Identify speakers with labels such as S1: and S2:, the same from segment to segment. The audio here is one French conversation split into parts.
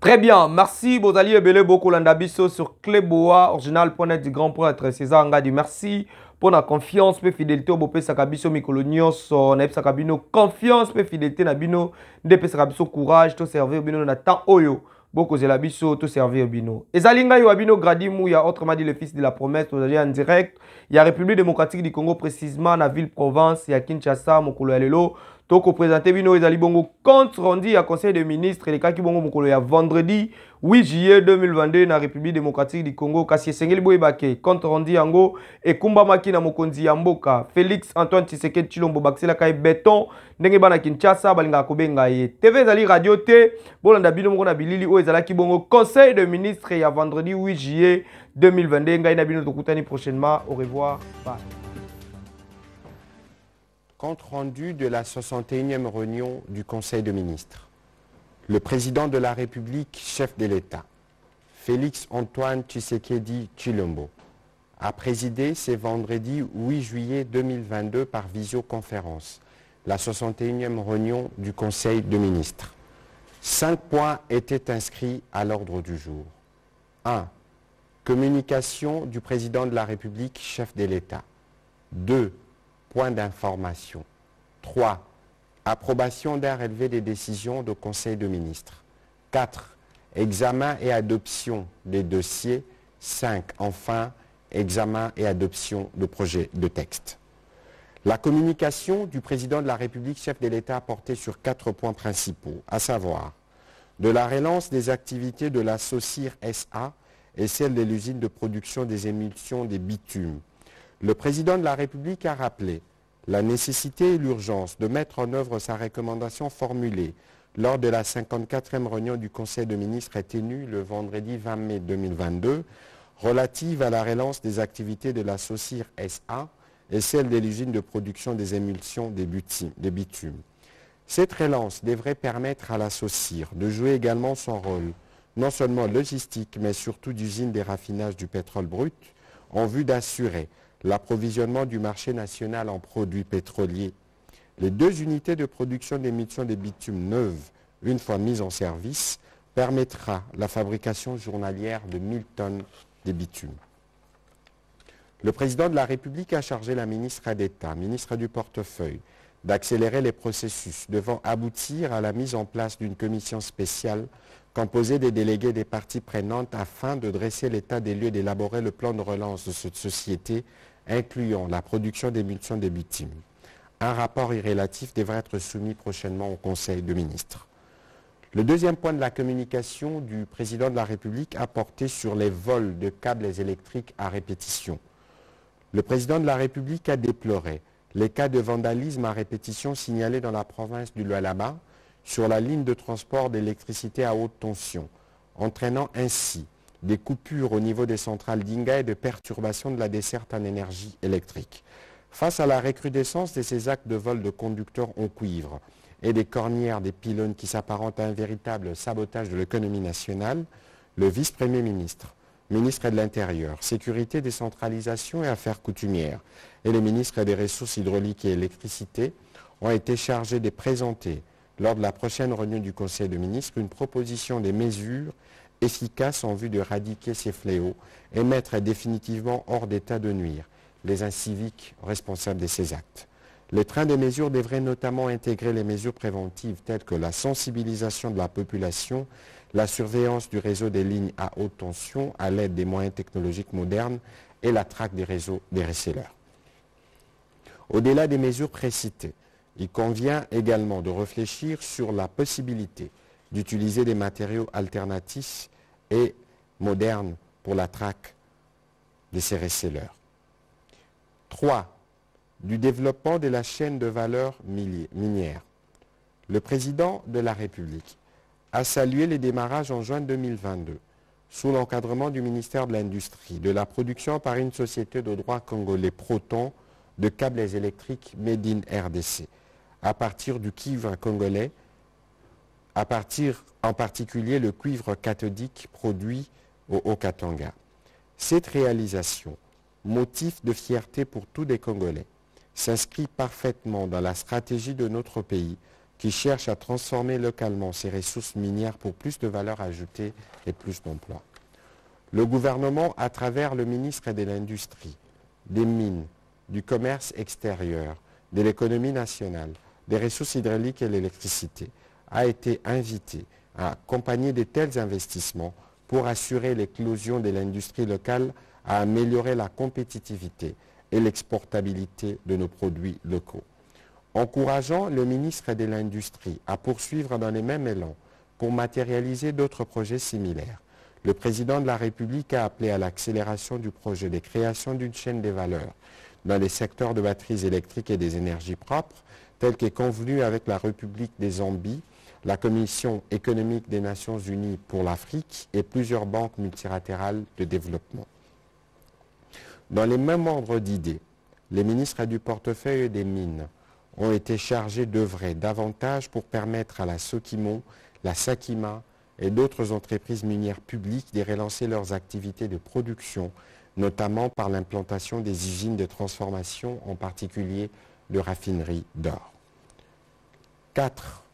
S1: Très bien, merci Bozali Ebele beaucoup Landabiso sur Cléboa, original.net du grand prêtre César Ngadi. Merci pour la confiance et fidélité au Bopé Sakabiso Mikolonios, Naïf Sakabino, confiance et fidélité Nabino, Depe Sakabiso, courage, tout servir Bino, Nathan Oyo, beaucoup Zelabiso, tout servir Bino. Et Zalinga Yoabino Gradimou, il y a autrement dit le fils de la promesse, vous allez en direct. Il y a République démocratique du Congo, précisément, la ville-province, il y a Kinshasa, Mokolo Alelo. Donc, présenté Bino Ezali Bongo compte rendu à Conseil des ministres et les cas qui Bongo Mokolo ya vendredi 8 juillet 2022 dans la République démocratique du Congo. Kassie Sengeli Boybake, compte rendu Ango et Kumba Makina Mokonzi Yamboka, Félix Antoine Tshisekedi Chilombo Baxela Kai Béton, Nengebana Kinshasa, Balinga Kobenga ye. TV Ezali Radio T, Bolanda Bino Mokona Bilili O Ezala ki Bongo Conseil des ministres et à vendredi 8 juillet 2022. Ngaïna Bino Tokutani prochainement. Au revoir. Bye.
S2: Compte rendu de la 61e réunion du Conseil de ministres. Le président de la République, chef de l'État, Félix Antoine Tshisekedi Chilombo, a présidé ce vendredi 8 juillet 2022 par visioconférence la 61e réunion du Conseil de ministres. 5 points étaient inscrits à l'ordre du jour. 1. Communication du président de la République, chef de l'État. 2. Point d'information. 3. Approbation d'un relevé des décisions du Conseil de ministres. 4. Examen et adoption des dossiers. 5. Enfin, examen et adoption de projets de texte. La communication du président de la République, chef de l'État, a porté sur 4 points principaux, à savoir de la relance des activités de la SOCIR SA et celle de l'usine de production des émulsions des bitumes. Le président de la République a rappelé la nécessité et l'urgence de mettre en œuvre sa recommandation formulée lors de la 54e réunion du Conseil de ministres tenue le vendredi 20 mai 2022 relative à la relance des activités de la SOCIR SA et celle de l'usine de production des émulsions des bitumes. Cette relance devrait permettre à la SOCIR de jouer également son rôle, non seulement logistique, mais surtout d'usine des raffinages du pétrole brut, en vue d'assurer l'approvisionnement du marché national en produits pétroliers. Les 2 unités de production d'émulsions des bitumes neuves, une fois mises en service, permettra la fabrication journalière de 1000 tonnes de bitume. Le président de la République a chargé la ministre d'État, ministre du portefeuille, d'accélérer les processus devant aboutir à la mise en place d'une commission spéciale composée des délégués des parties prenantes afin de dresser l'état des lieux d'élaborer le plan de relance de cette société incluant la production d'émulsions des bitumes. Un rapport relatif devrait être soumis prochainement au Conseil de ministres. Le deuxième point de la communication du président de la République a porté sur les vols de câbles électriques à répétition. Le président de la République a déploré les cas de vandalisme à répétition signalés dans la province du Lualaba sur la ligne de transport d'électricité à haute tension, entraînant ainsi des coupures au niveau des centrales d'Inga et de perturbations de la desserte en énergie électrique. Face à la recrudescence de ces actes de vol de conducteurs en cuivre et des cornières des pylônes qui s'apparentent à un véritable sabotage de l'économie nationale, le vice-premier ministre, ministre de l'Intérieur, Sécurité, Décentralisation et Affaires coutumières et les ministres des Ressources hydrauliques et électricité ont été chargés de présenter lors de la prochaine réunion du Conseil de ministres une proposition des mesures efficaces en vue de éradiquer ces fléaux et mettre définitivement hors d'état de nuire les inciviques responsables de ces actes. Le train de mesures devrait notamment intégrer les mesures préventives telles que la sensibilisation de la population, la surveillance du réseau des lignes à haute tension à l'aide des moyens technologiques modernes et la traque des réseaux des receleurs. Au-delà des mesures précitées, il convient également de réfléchir sur la possibilité d'utiliser des matériaux alternatifs et modernes pour la traque de ces receleurs. 3. Du développement de la chaîne de valeur minière. Le président de la République a salué les démarrages en juin 2022 sous l'encadrement du ministère de l'Industrie, de la production par une société de droit congolais Proton de câbles électriques Made in RDC à partir du cuivre congolais, en particulier le cuivre cathodique produit au Haut-Katanga. Cette réalisation, motif de fierté pour tous les Congolais, s'inscrit parfaitement dans la stratégie de notre pays qui cherche à transformer localement ses ressources minières pour plus de valeur ajoutée et plus d'emplois. Le gouvernement, à travers le ministre de l'Industrie, des Mines, du Commerce extérieur, de l'économie nationale, des ressources hydrauliques et l'électricité, a été invité à accompagner de tels investissements pour assurer l'éclosion de l'industrie locale, à améliorer la compétitivité et l'exportabilité de nos produits locaux. Encourageant le ministre de l'Industrie à poursuivre dans les mêmes élans pour matérialiser d'autres projets similaires, le président de la République a appelé à l'accélération du projet de création d'une chaîne des valeurs dans les secteurs de batteries électriques et des énergies propres, tel qu'est convenu avec la République des Zambie, la Commission économique des Nations Unies pour l'Afrique et plusieurs banques multilatérales de développement. Dans les mêmes ordres d'idées, les ministres du portefeuille et des Mines ont été chargés d'œuvrer davantage pour permettre à la Sokimo, la Sakima et d'autres entreprises minières publiques de relancer leurs activités de production, notamment par l'implantation des usines de transformation, en particulier de raffineries d'or. 4.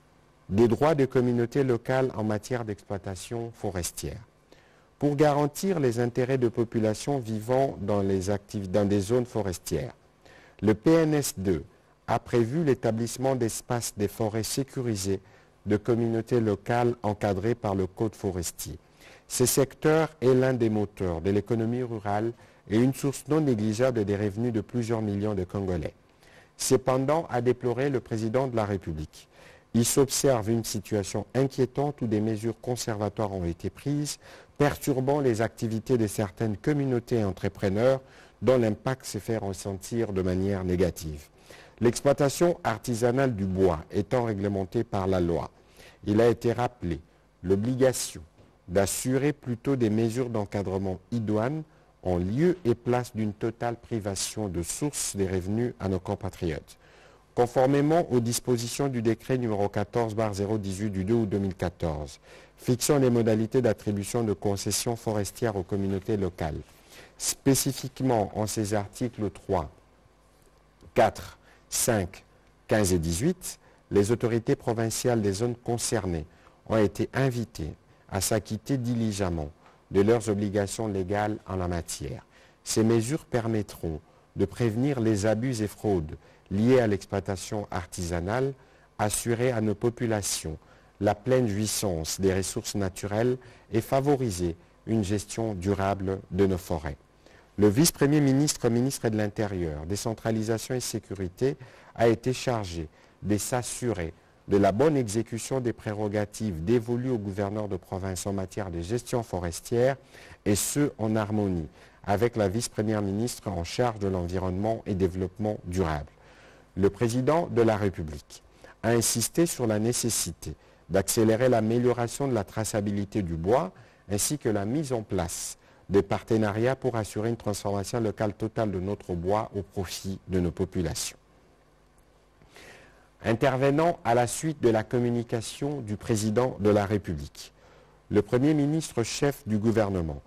S2: Des droits des communautés locales en matière d'exploitation forestière. Pour garantir les intérêts de populations vivant dans des zones forestières, le PNS2 a prévu l'établissement d'espaces des forêts sécurisés de communautés locales encadrées par le Code forestier. Ce secteur est l'un des moteurs de l'économie rurale et une source non négligeable des revenus de plusieurs millions de Congolais. Cependant, a déploré le président de la République, il s'observe une situation inquiétante où des mesures conservatoires ont été prises, perturbant les activités de certaines communautés et entrepreneurs dont l'impact se fait ressentir de manière négative. L'exploitation artisanale du bois étant réglementée par la loi, il a été rappelé l'obligation d'assurer plutôt des mesures d'encadrement idoines en lieu et place d'une totale privation de sources des revenus à nos compatriotes. Conformément aux dispositions du décret numéro 14/018 du 2 août 2014, fixant les modalités d'attribution de concessions forestières aux communautés locales, spécifiquement en ces articles 3, 4, 5, 15 et 18, les autorités provinciales des zones concernées ont été invitées à s'acquitter diligemment de leurs obligations légales en la matière. Ces mesures permettront de prévenir les abus et fraudes liés à l'exploitation artisanale, assurer à nos populations la pleine jouissance des ressources naturelles et favoriser une gestion durable de nos forêts. Le vice-premier ministre, ministre de l'Intérieur, décentralisation et sécurité, a été chargé de s'assurer de la bonne exécution des prérogatives dévolues au gouverneur de province en matière de gestion forestière, et ce, en harmonie avec la vice-première ministre en charge de l'environnement et développement durable. Le président de la République a insisté sur la nécessité d'accélérer l'amélioration de la traçabilité du bois ainsi que la mise en place des partenariats pour assurer une transformation locale totale de notre bois au profit de nos populations. Intervenant à la suite de la communication du président de la République, le Premier ministre chef du gouvernement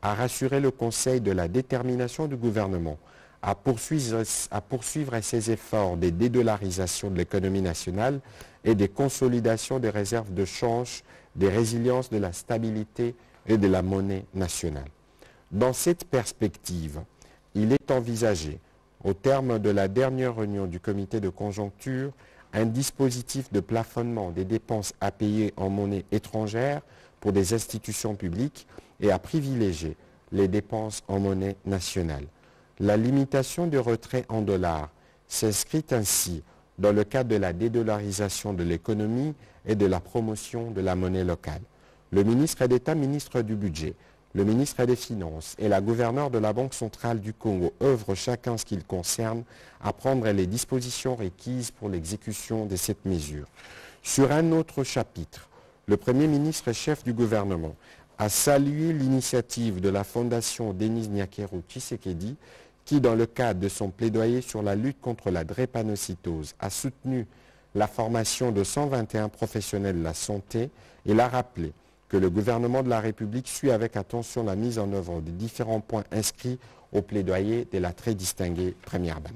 S2: a rassuré le Conseil de la détermination du gouvernement à poursuivre ses efforts de dédollarisation de l'économie nationale et de consolidation des réserves de change, des résiliences de la stabilité et de la monnaie nationale. Dans cette perspective, il est envisagé, au terme de la dernière réunion du comité de conjoncture, un dispositif de plafonnement des dépenses à payer en monnaie étrangère pour des institutions publiques et à privilégier les dépenses en monnaie nationale. La limitation du retrait en dollars s'inscrit ainsi dans le cadre de la dédollarisation de l'économie et de la promotion de la monnaie locale. Le ministre d'État, ministre du Budget, le ministre des Finances et la gouverneure de la Banque centrale du Congo œuvrent chacun en ce qui le concerne à prendre les dispositions requises pour l'exécution de cette mesure. Sur un autre chapitre, le Premier ministre et chef du gouvernement a salué l'initiative de la Fondation Denis Nyakero Tshisekedi qui, dans le cadre de son plaidoyer sur la lutte contre la drépanocytose, a soutenu la formation de 121 professionnels de la santé et l'a rappelé que le gouvernement de la République suit avec attention la mise en œuvre des différents points inscrits au plaidoyer de la très distinguée Première Dame.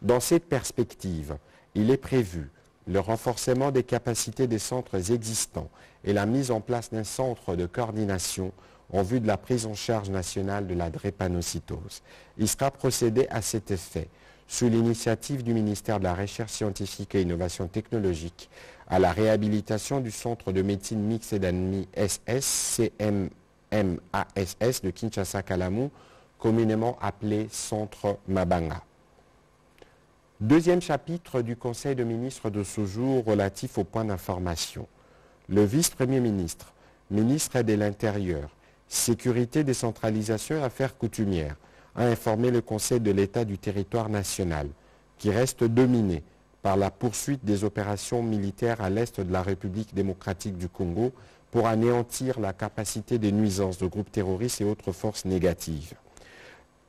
S2: Dans cette perspective, il est prévu le renforcement des capacités des centres existants et la mise en place d'un centre de coordination en vue de la prise en charge nationale de la drépanocytose. Il sera procédé à cet effet sous l'initiative du ministère de la Recherche scientifique et Innovation technologique à la réhabilitation du Centre de médecine mixte et d'anémie SS, CMMASS de Kinshasa-Kalamu, communément appelé Centre Mabanga. Deuxième chapitre du Conseil de ministres de ce jour relatif au point d'information. Le vice-premier ministre, ministre de l'Intérieur, Sécurité, décentralisation et affaires coutumières, a informé le Conseil de l'État du territoire national, qui reste dominé par la poursuite des opérations militaires à l'est de la République démocratique du Congo pour anéantir la capacité des nuisances de groupes terroristes et autres forces négatives.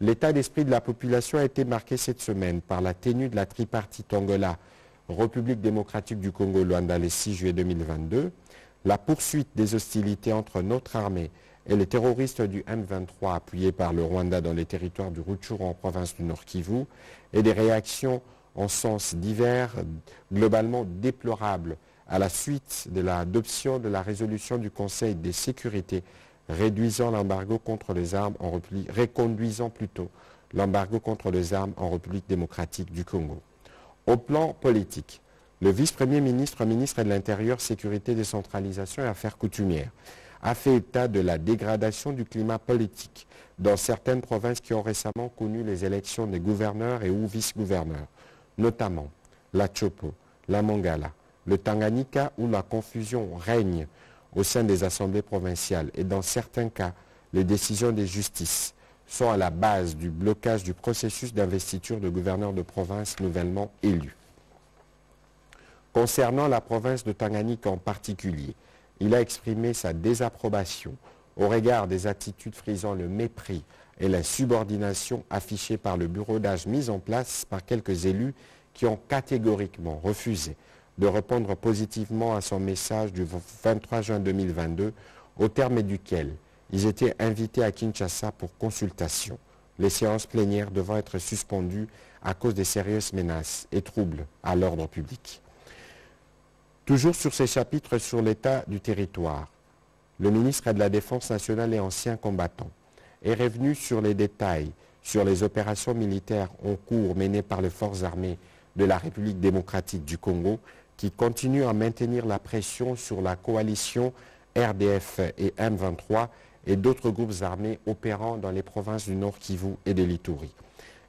S2: L'état d'esprit de la population a été marqué cette semaine par la tenue de la tripartite Angola, République démocratique du Congo, Luanda, le 6 juillet 2022, la poursuite des hostilités entre notre armée et les terroristes du M23 appuyés par le Rwanda dans les territoires du Rutshuru en province du Nord Kivu, et des réactions en sens divers globalement déplorables à la suite de l'adoption de la résolution du Conseil de sécurité réduisant l'embargo contre les armes en République, reconduisant plutôt l'embargo contre les armes en République démocratique du Congo. Au plan politique, le vice-premier ministre, ministre de l'Intérieur, Sécurité, décentralisation et affaires coutumières, a fait état de la dégradation du climat politique dans certaines provinces qui ont récemment connu les élections des gouverneurs et ou vice-gouverneurs, notamment la Chopo, la Mongala, le Tanganyika où la confusion règne au sein des assemblées provinciales et dans certains cas, les décisions des justices sont à la base du blocage du processus d'investiture de gouverneurs de province nouvellement élus. Concernant la province de Tanganyika en particulier, il a exprimé sa désapprobation au regard des attitudes frisant le mépris et la subordination affichées par le bureau d'âge mis en place par quelques élus qui ont catégoriquement refusé de répondre positivement à son message du 23 juin 2022, au terme duquel ils étaient invités à Kinshasa pour consultation, les séances plénières devant être suspendues à cause des sérieuses menaces et troubles à l'ordre public. Toujours sur ces chapitres sur l'état du territoire, le ministre de la Défense nationale et ancien combattant est revenu sur les détails sur les opérations militaires en cours menées par les forces armées de la République démocratique du Congo qui continuent à maintenir la pression sur la coalition RDF et M23 et d'autres groupes armés opérant dans les provinces du Nord Kivu et de l'Ituri.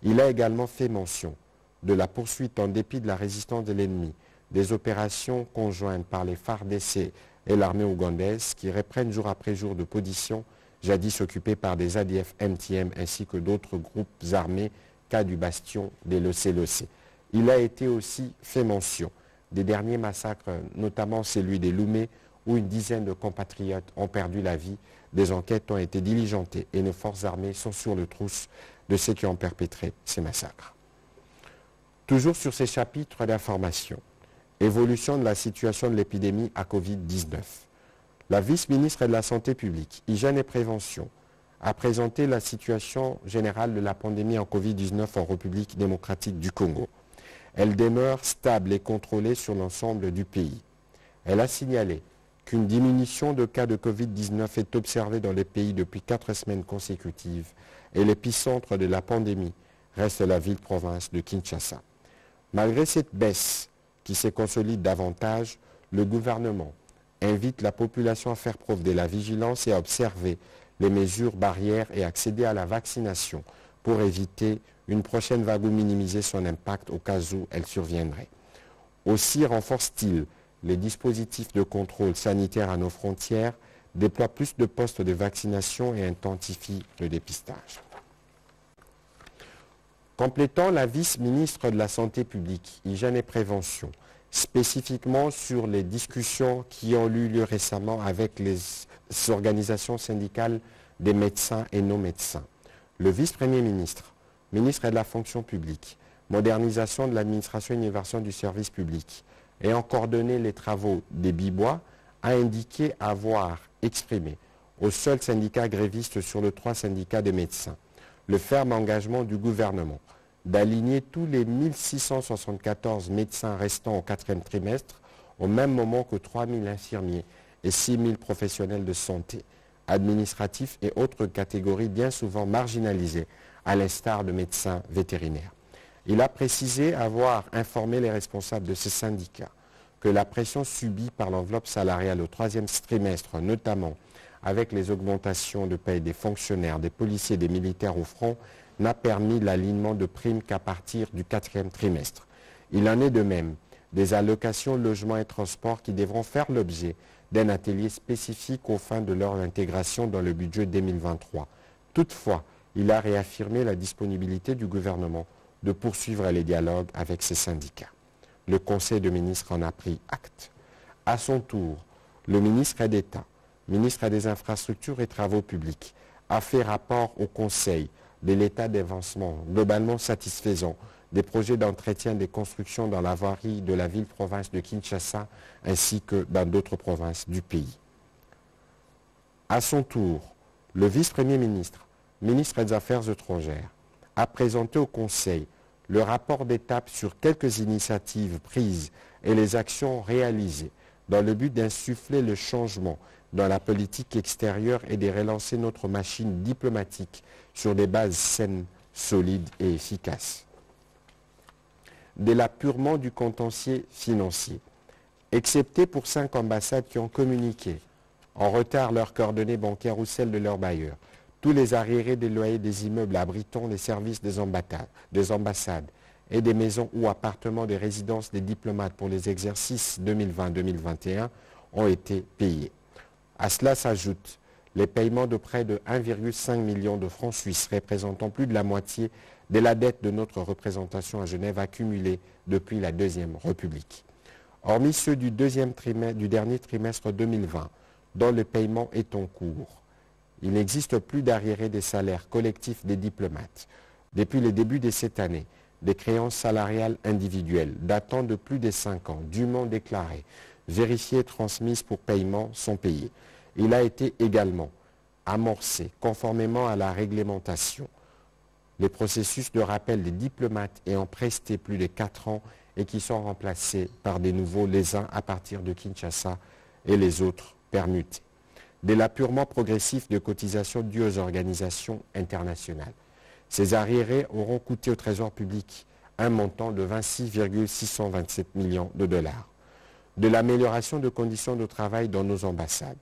S2: Il a également fait mention de la poursuite en dépit de la résistance de l'ennemi des opérations conjointes par les FARDC et l'armée ougandaise qui reprennent jour après jour de positions jadis occupées par des ADF MTM ainsi que d'autres groupes armés, cas du bastion des LOC. Il a été aussi fait mention des derniers massacres, notamment celui des Loumé, où une dizaine de compatriotes ont perdu la vie. Des enquêtes ont été diligentées et nos forces armées sont sur le trousse de ceux qui ont perpétré ces massacres. Toujours sur ces chapitres d'information, évolution de la situation de l'épidémie à Covid-19. La vice-ministre de la Santé publique, Hygiène et Prévention a présenté la situation générale de la pandémie en Covid-19 en République démocratique du Congo. Elle demeure stable et contrôlée sur l'ensemble du pays. Elle a signalé qu'une diminution de cas de Covid-19 est observée dans les pays depuis 4 semaines consécutives et l'épicentre de la pandémie reste la ville-province de Kinshasa. Malgré cette baisse qui se consolide davantage, le gouvernement invite la population à faire preuve de la vigilance et à observer les mesures barrières et accéder à la vaccination pour éviter une prochaine vague ou minimiser son impact au cas où elle surviendrait. Aussi renforce-t-il les dispositifs de contrôle sanitaire à nos frontières, déploie plus de postes de vaccination et intensifie le dépistage. Complétant la vice-ministre de la Santé publique, Hygiène et Prévention, spécifiquement sur les discussions qui ont eu lieu récemment avec les organisations syndicales des médecins et non-médecins. Le vice-premier ministre, ministre de la Fonction publique, modernisation de l'administration et innovation du service public, ayant coordonné les travaux des Bibois, a indiqué avoir exprimé au seul syndicat gréviste sur les 3 syndicats des médecins le ferme engagement du gouvernement d'aligner tous les 1674 médecins restants au 4e trimestre au même moment que 3000 infirmiers et 6000 professionnels de santé, administratifs et autres catégories bien souvent marginalisées, à l'instar de médecins vétérinaires. Il a précisé avoir informé les responsables de ces syndicats que la pression subie par l'enveloppe salariale au 3e trimestre, notamment avec les augmentations de paye des fonctionnaires, des policiers, des militaires au front, n'a permis l'alignement de primes qu'à partir du 4e trimestre. Il en est de même des allocations logement et transport qui devront faire l'objet d'un atelier spécifique aux fins de leur intégration dans le budget 2023. Toutefois, il a réaffirmé la disponibilité du gouvernement de poursuivre les dialogues avec ces syndicats. Le Conseil de ministres en a pris acte. À son tour, le ministre d'État, ministre des Infrastructures et Travaux publics, a fait rapport au Conseil de l'état d'avancement globalement satisfaisant des projets d'entretien des constructions dans la voirie de la ville-province de Kinshasa ainsi que dans d'autres provinces du pays. À son tour, le vice-premier ministre, ministre des Affaires étrangères, a présenté au Conseil le rapport d'étape sur quelques initiatives prises et les actions réalisées dans le but d'insuffler le changement dans la politique extérieure et de relancer notre machine diplomatique sur des bases saines, solides et efficaces. De l'apurement du contentieux financier, excepté pour 5 ambassades qui ont communiqué en retard leurs coordonnées bancaires ou celles de leurs bailleurs, tous les arriérés des loyers des immeubles abritant les services des ambassades et des maisons ou appartements des résidences des diplomates pour les exercices 2020-2021 ont été payés. À cela s'ajoutent les paiements de près de 1,5 million de francs suisses, représentant plus de la moitié de la dette de notre représentation à Genève accumulée depuis la Deuxième République. Hormis ceux du dernier trimestre 2020, dont le paiement est en cours, il n'existe plus d'arriérés des salaires collectifs des diplomates. Depuis le début de cette année, des créances salariales individuelles datant de plus de 5 ans, dûment déclarées, vérifiées et transmises pour paiement sont payées. Il a été également amorcé, conformément à la réglementation, les processus de rappel des diplomates ayant presté plus de 4 ans et qui sont remplacés par des nouveaux, les uns à partir de Kinshasa et les autres permutés. De l'apurement progressif de cotisations dues aux organisations internationales. Ces arriérés auront coûté au Trésor public un montant de 26,627 millions de dollars. De l'amélioration de conditions de travail dans nos ambassades.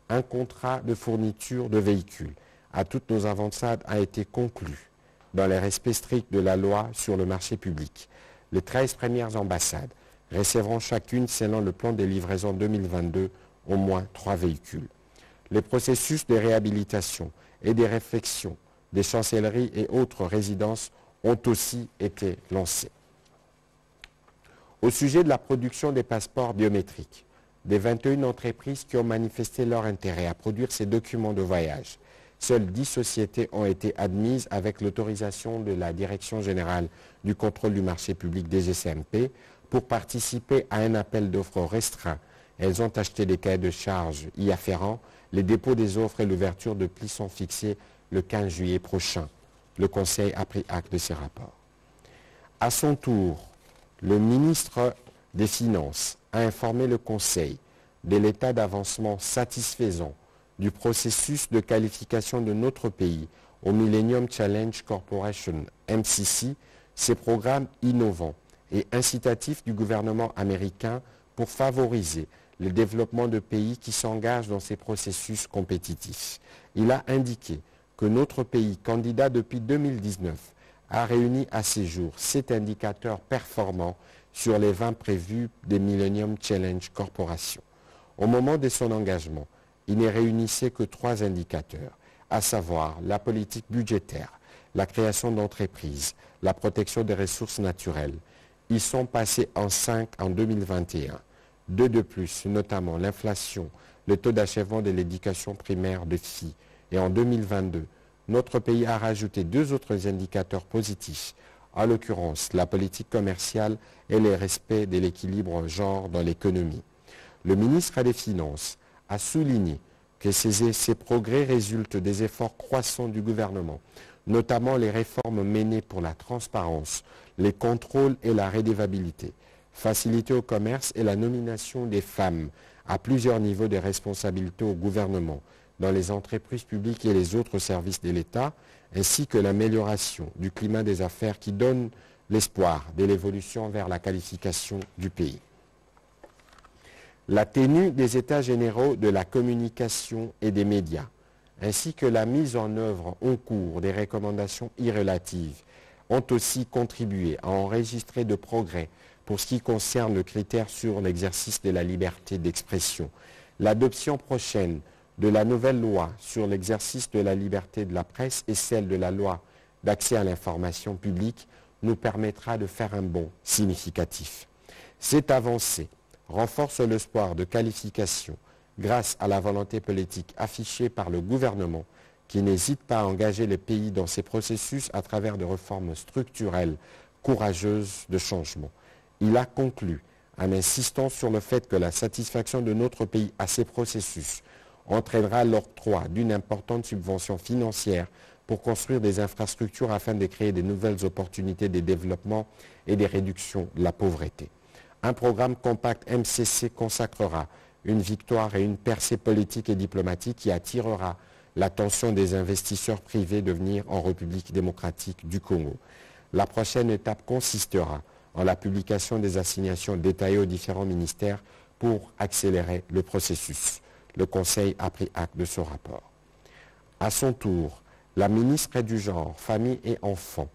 S2: Un contrat de fourniture de véhicules à toutes nos ambassades a été conclu dans le respect strict de la loi sur le marché public. Les 13 premières ambassades recevront chacune, selon le plan de livraison 2022, au moins 3 véhicules. Les processus de réhabilitation et de réflexion des chancelleries et autres résidences ont aussi été lancés. Au sujet de la production des passeports biométriques, des 21 entreprises qui ont manifesté leur intérêt à produire ces documents de voyage, seules 10 sociétés ont été admises avec l'autorisation de la Direction générale du contrôle du marché public DGCMP pour participer à un appel d'offres restreint. Elles ont acheté des cahiers de charges y afférents. Les dépôts des offres et l'ouverture de plis sont fixés le 15 juillet prochain. Le Conseil a pris acte de ces rapports. À son tour, le ministre des Finances a informé le Conseil de l'état d'avancement satisfaisant du processus de qualification de notre pays au Millennium Challenge Corporation, MCC, ces programmes innovants et incitatifs du gouvernement américain pour favoriser le développement de pays qui s'engagent dans ces processus compétitifs. Il a indiqué que notre pays, candidat depuis 2019, a réuni à ce jour 7 indicateurs performants sur les 20 prévus des Millennium Challenge Corporation. Au moment de son engagement, il ne réunissait que 3 indicateurs, à savoir la politique budgétaire, la création d'entreprises, la protection des ressources naturelles. Ils sont passés en 5 en 2021. 2 de plus, notamment l'inflation, le taux d'achèvement de l'éducation primaire de filles. Et en 2022, notre pays a rajouté 2 autres indicateurs positifs, en l'occurrence la politique commerciale et le respect de l'équilibre genre dans l'économie. Le ministre des Finances a souligné que ces progrès résultent des efforts croissants du gouvernement notamment les réformes menées pour la transparence, les contrôles et la redevabilité, faciliter au commerce et la nomination des femmes à plusieurs niveaux de responsabilité au gouvernement, dans les entreprises publiques et les autres services de l'État, ainsi que l'amélioration du climat des affaires qui donne l'espoir de l'évolution vers la qualification du pays. La tenue des états généraux de la communication et des médias, ainsi que la mise en œuvre en cours des recommandations irrelatives, ont aussi contribué à enregistrer de progrès pour ce qui concerne le critère sur l'exercice de la liberté d'expression. L'adoption prochaine de la nouvelle loi sur l'exercice de la liberté de la presse et celle de la loi d'accès à l'information publique nous permettra de faire un bond significatif. Cette avancée renforce l'espoir de qualification grâce à la volonté politique affichée par le gouvernement qui n'hésite pas à engager les pays dans ces processus à travers de réformes structurelles courageuses de changement. Il a conclu en insistant sur le fait que la satisfaction de notre pays à ces processus entraînera l'octroi d'une importante subvention financière pour construire des infrastructures afin de créer de nouvelles opportunités de développement et de réduction de la pauvreté. Un programme compact MCC consacrera une victoire et une percée politique et diplomatique qui attirera l'attention des investisseurs privés de venir en République démocratique du Congo. La prochaine étape consistera en la publication des assignations détaillées aux différents ministères pour accélérer le processus. Le Conseil a pris acte de ce rapport. À son tour, la ministre du Genre, Famille et Enfants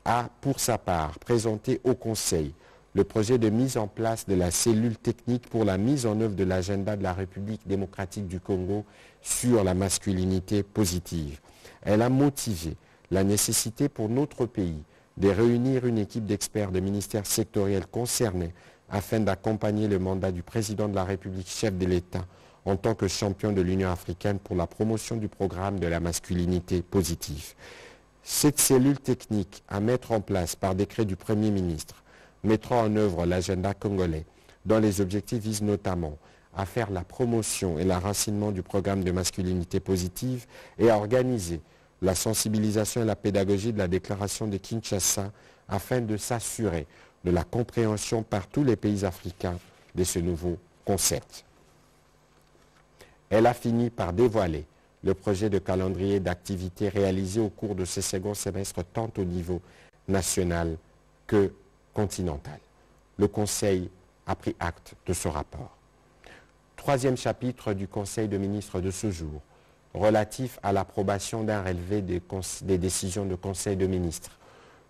S2: a, pour sa part, présenté au Conseil le projet de mise en place de la cellule technique pour la mise en œuvre de l'agenda de la République démocratique du Congo sur la masculinité positive. Elle a motivé la nécessité pour notre pays de réunir une équipe d'experts de ministères sectoriels concernés afin d'accompagner le mandat du président de la République, chef de l'État, en tant que champion de l'Union africaine pour la promotion du programme de la masculinité positive. Cette cellule technique à mettre en place par décret du Premier ministre mettra en œuvre l'agenda congolais, dont les objectifs visent notamment à faire la promotion et l'enracinement du programme de masculinité positive et à organiser la sensibilisation et la pédagogie de la déclaration de Kinshasa afin de s'assurer de la compréhension par tous les pays africains de ce nouveau concept. Elle a fini par dévoiler le projet de calendrier d'activités réalisé au cours de ce second semestre tant au niveau national que continental. Le Conseil a pris acte de ce rapport. Troisième chapitre du Conseil de ministres de ce jour, relatif à l'approbation d'un relevé des décisions de Conseil de ministres.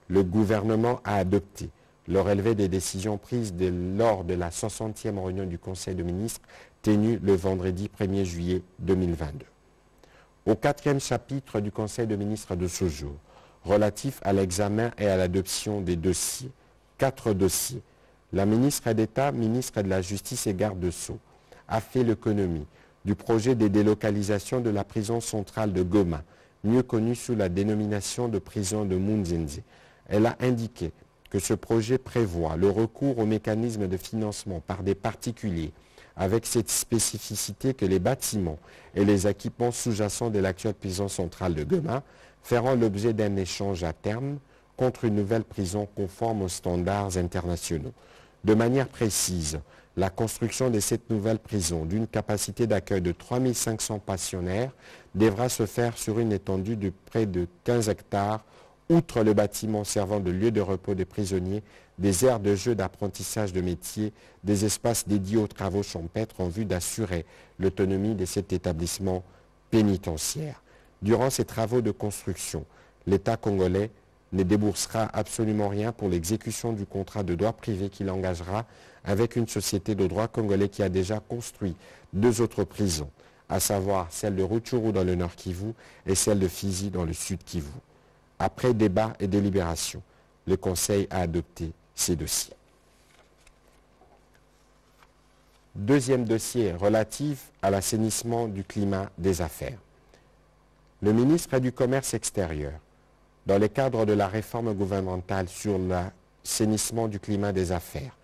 S2: Le gouvernement a adopté le relevé des décisions prises lors de la 60e réunion du Conseil de ministres tenue le vendredi 1er juillet 2022. Au quatrième chapitre du Conseil de ministres de ce jour, relatif à l'examen et à l'adoption des dossiers, 4 dossiers, la ministre d'État, ministre de la Justice et garde de Sceaux, a fait l'économie du projet de délocalisation de la prison centrale de Goma, mieux connue sous la dénomination de prison de Munzenze. Elle a indiqué que ce projet prévoit le recours aux mécanismes de financement par des particuliers, avec cette spécificité que les bâtiments et les équipements sous-jacents de l'actuelle prison centrale de Goma feront l'objet d'un échange à terme contre une nouvelle prison conforme aux standards internationaux. De manière précise, la construction de cette nouvelle prison, d'une capacité d'accueil de 3500 pensionnaires, devra se faire sur une étendue de près de 15 hectares, outre le bâtiment servant de lieu de repos des prisonniers, des aires de jeu d'apprentissage de métiers, des espaces dédiés aux travaux champêtres en vue d'assurer l'autonomie de cet établissement pénitentiaire. Durant ces travaux de construction, l'État congolais ne déboursera absolument rien pour l'exécution du contrat de droit privé qu'il engagera avec une société de droit congolais qui a déjà construit 2 autres prisons, à savoir celle de Rutshuru dans le nord Kivu et celle de Fizi dans le sud Kivu. Après débat et délibération, le Conseil a adopté ces dossiers. Deuxième dossier relatif à l'assainissement du climat des affaires. Le ministre du Commerce extérieur, dans le cadre de la réforme gouvernementale sur l'assainissement du climat des affaires,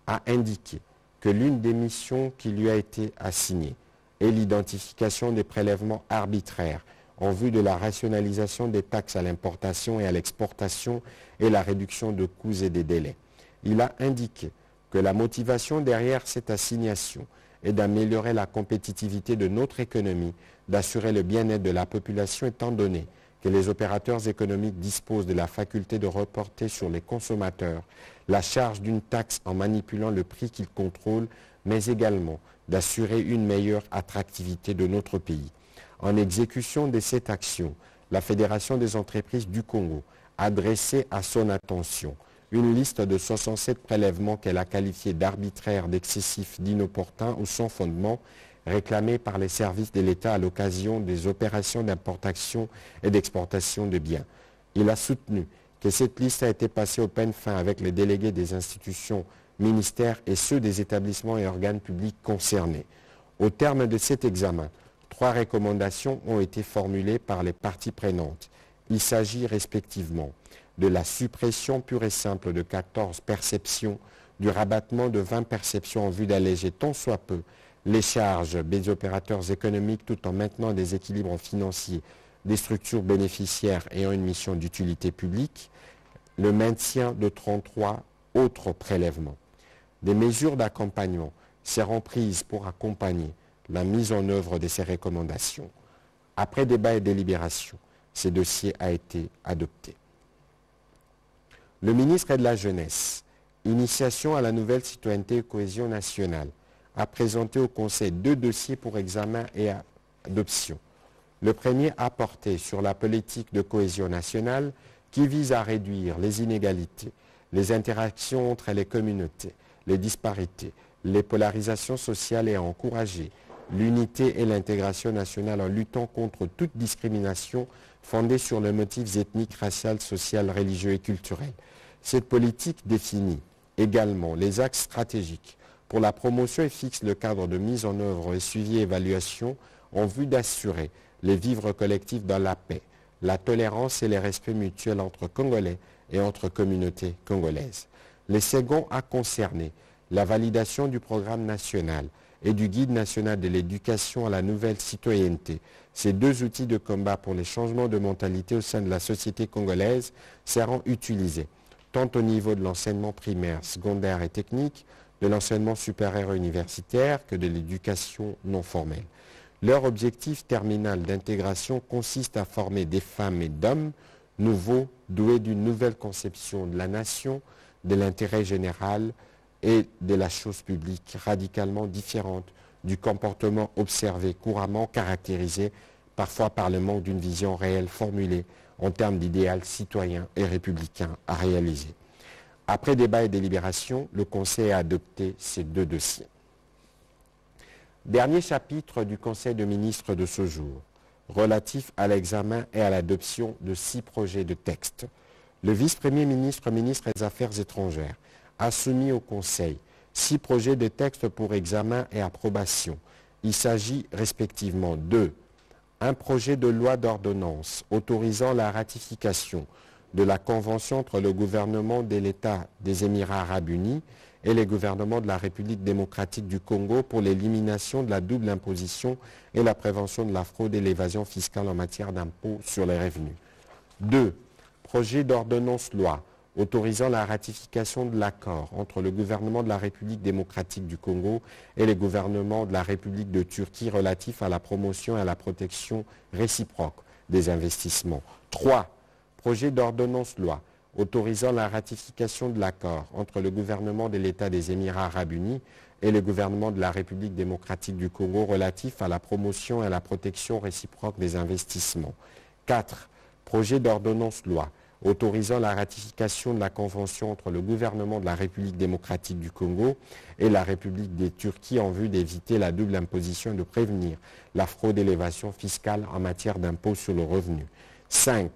S2: a indiqué que l'une des missions qui lui a été assignée est l'identification des prélèvements arbitraires en vue de la rationalisation des taxes à l'importation et à l'exportation et la réduction de coûts et des délais. Il a indiqué que la motivation derrière cette assignation est d'améliorer la compétitivité de notre économie, d'assurer le bien-être de la population étant donné que les opérateurs économiques disposent de la faculté de reporter sur les consommateurs la charge d'une taxe en manipulant le prix qu'ils contrôlent, mais également d'assurer une meilleure attractivité de notre pays. En exécution de cette action, la Fédération des entreprises du Congo a dressé à son attention une liste de 67 prélèvements qu'elle a qualifiés d'arbitraires, d'excessifs, d'inopportuns ou sans fondement, réclamés par les services de l'État à l'occasion des opérations d'importation et d'exportation de biens. Il a soutenu que cette liste a été passée au peigne fin avec les délégués des institutions, ministères et ceux des établissements et organes publics concernés. Au terme de cet examen, 3 recommandations ont été formulées par les parties prenantes. Il s'agit respectivement de la suppression pure et simple de 14 perceptions, du rabattement de 20 perceptions en vue d'alléger tant soit peu les charges des opérateurs économiques tout en maintenant des équilibres financiers des structures bénéficiaires ayant une mission d'utilité publique, le maintien de 33 autres prélèvements. Des mesures d'accompagnement seront prises pour accompagner la mise en œuvre de ces recommandations. Après débat et délibération, ce dossier a été adopté. Le ministre de la Jeunesse, Initiation à la nouvelle citoyenneté et cohésion nationale, a présenté au Conseil 2 dossiers pour examen et adoption. Le premier a porté sur la politique de cohésion nationale qui vise à réduire les inégalités, les interactions entre les communautés, les disparités, les polarisations sociales et à encourager l'unité et l'intégration nationale en luttant contre toute discrimination fondée sur les motifs ethniques, raciales, sociales, religieux et culturels. Cette politique définit également les axes stratégiques pour la promotion et fixe le cadre de mise en œuvre et suivi et évaluation en vue d'assurer les vivres collectifs dans la paix, la tolérance et le respect mutuel entre Congolais et entre communautés congolaises. Le second a concerné la validation du programme national et du guide national de l'éducation à la nouvelle citoyenneté. Ces 2 outils de combat pour les changements de mentalité au sein de la société congolaise seront utilisés tant au niveau de l'enseignement primaire, secondaire et technique, de l'enseignement supérieur et universitaire que de l'éducation non formelle. Leur objectif terminal d'intégration consiste à former des femmes et d'hommes nouveaux, doués d'une nouvelle conception de la nation, de l'intérêt général et de la chose publique, radicalement différente du comportement observé couramment caractérisé parfois par le manque d'une vision réelle formulée en termes d'idéal citoyen et républicain à réaliser. Après débat et délibération, le Conseil a adopté ces 2 dossiers. Dernier chapitre du Conseil de ministres de ce jour, relatif à l'examen et à l'adoption de 6 projets de texte. Le vice-premier ministre, ministre des Affaires étrangères, a soumis au Conseil 6 projets de texte pour examen et approbation. Il s'agit respectivement de un projet de loi d'ordonnance autorisant la ratification de la Convention entre le gouvernement de l'État des Émirats arabes unis et les gouvernements de la République démocratique du Congo pour l'élimination de la double imposition et la prévention de la fraude et l'évasion fiscale en matière d'impôts sur les revenus. 2. Projet d'ordonnance loi autorisant la ratification de l'accord entre le gouvernement de la République démocratique du Congo et les gouvernements de la République de Turquie relatif à la promotion et à la protection réciproque des investissements. 3. Projet d'ordonnance loi autorisant la ratification de l'accord entre le gouvernement de l'État des Émirats arabes unis et le gouvernement de la République démocratique du Congo relatif à la promotion et à la protection réciproque des investissements. 4. Projet d'ordonnance loi autorisant la ratification de la Convention entre le gouvernement de la République démocratique du Congo et la République de Turquie en vue d'éviter la double imposition et de prévenir la fraude et l'évasion fiscale en matière d'impôt sur le revenu. 5.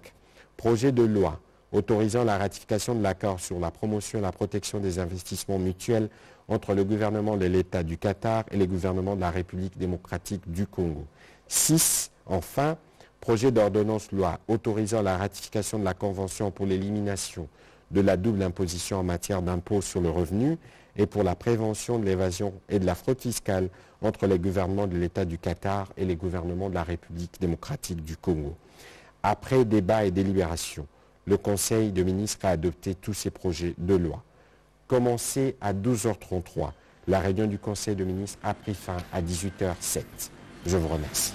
S2: Projet de loi autorisant la ratification de l'accord sur la promotion et la protection des investissements mutuels entre le gouvernement de l'État du Qatar et les gouvernements de la République démocratique du Congo. 6. Enfin, projet d'ordonnance loi autorisant la ratification de la Convention pour l'élimination de la double imposition en matière d'impôt sur le revenu et pour la prévention de l'évasion et de la fraude fiscale entre les gouvernements de l'État du Qatar et les gouvernements de la République démocratique du Congo. Après débat et délibération, le Conseil de ministres a adopté tous ces projets de loi. Commencé à 12h33, la réunion du Conseil de ministres a pris fin à 18h07. Je vous remercie.